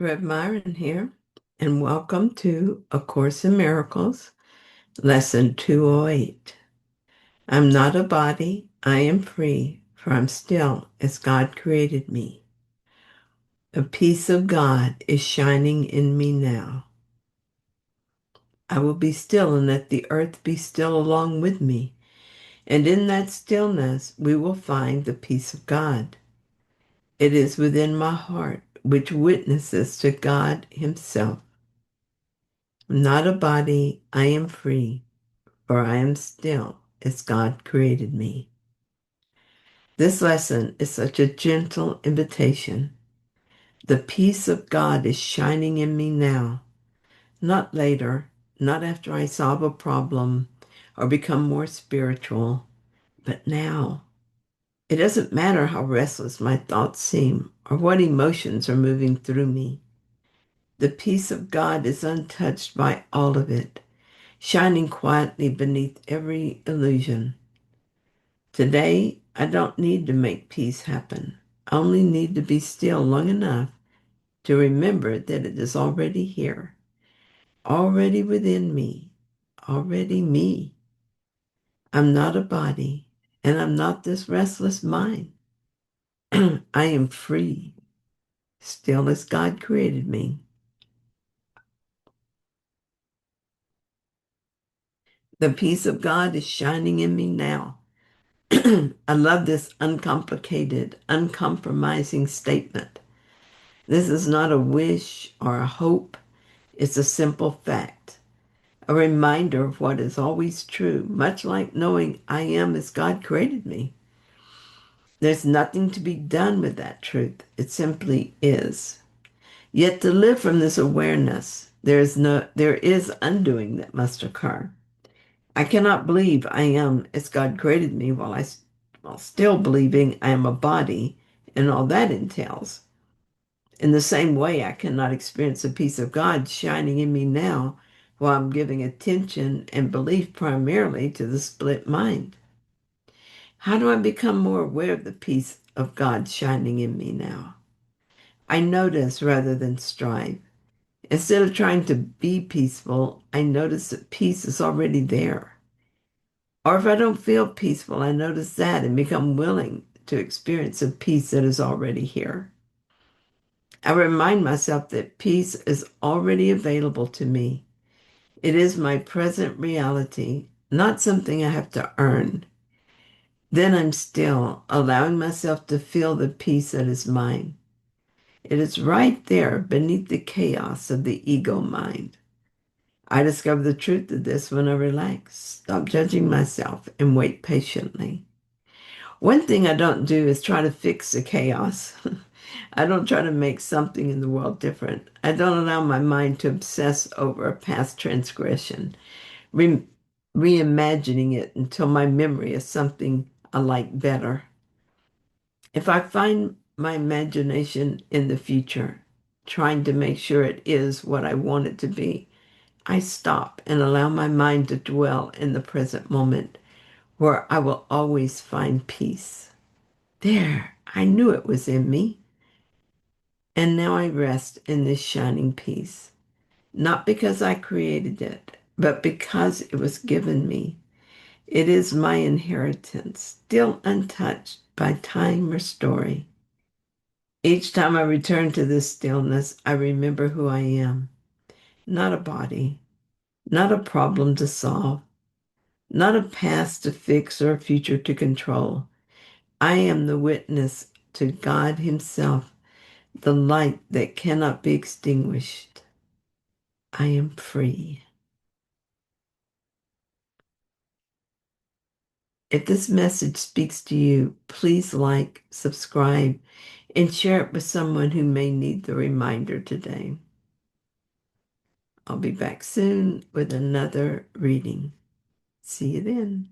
Rev Myron here, and welcome to A Course in Miracles, Lesson 208. I'm not a body, I am free, for I'm still as God created me. The peace of God is shining in me now. I will be still and let the earth be still along with me, and in that stillness we will find the peace of God. It is within my heart, which witnesses to God Himself. I'm not a body, I am free, for I am still as God created me. This lesson is such a gentle invitation. The peace of God is shining in me now, not later, not after I solve a problem or become more spiritual, but now. It doesn't matter how restless my thoughts seem or what emotions are moving through me. The peace of God is untouched by all of it, shining quietly beneath every illusion. Today, I don't need to make peace happen. I only need to be still long enough to remember that it is already here, already within me, already me. I'm not a body, and I'm not this restless mind. I am free, still as God created me. The peace of God is shining in me now. I love this uncomplicated, uncompromising statement. This is not a wish or a hope. It's a simple fact, a reminder of what is always true, much like knowing I am as God created me. There's nothing to be done with that truth. It simply is. Yet to live from this awareness, there is undoing that must occur. I cannot believe I am as God created me while still believing I am a body and all that entails. In the same way, I cannot experience the peace of God shining in me now while I'm giving attention and belief primarily to the split mind. How do I become more aware of the peace of God shining in me now? I notice rather than strive. Instead of trying to be peaceful, I notice that peace is already there. Or if I don't feel peaceful, I notice that and become willing to experience a peace that is already here. I remind myself that peace is already available to me. It is my present reality, not something I have to earn. Then I'm still, allowing myself to feel the peace that is mine. It is right there beneath the chaos of the ego mind. I discover the truth of this when I relax, stop judging myself, and wait patiently. One thing I don't do is try to fix the chaos. I don't try to make something in the world different. I don't allow my mind to obsess over a past transgression, re- reimagining it until my memory is something I like better. If I find my imagination in the future, trying to make sure it is what I want it to be, I stop and allow my mind to dwell in the present moment where I will always find peace. There, I knew it was in me. And now I rest in this shining peace, not because I created it, but because it was given me. It is my inheritance, still untouched by time or story. Each time I return to this stillness, I remember who I am. Not a body, not a problem to solve, not a past to fix or a future to control. I am the witness to God Himself, the light that cannot be extinguished. I am free. If this message speaks to you, please like, subscribe, and share it with someone who may need the reminder today. I'll be back soon with another reading. See you then.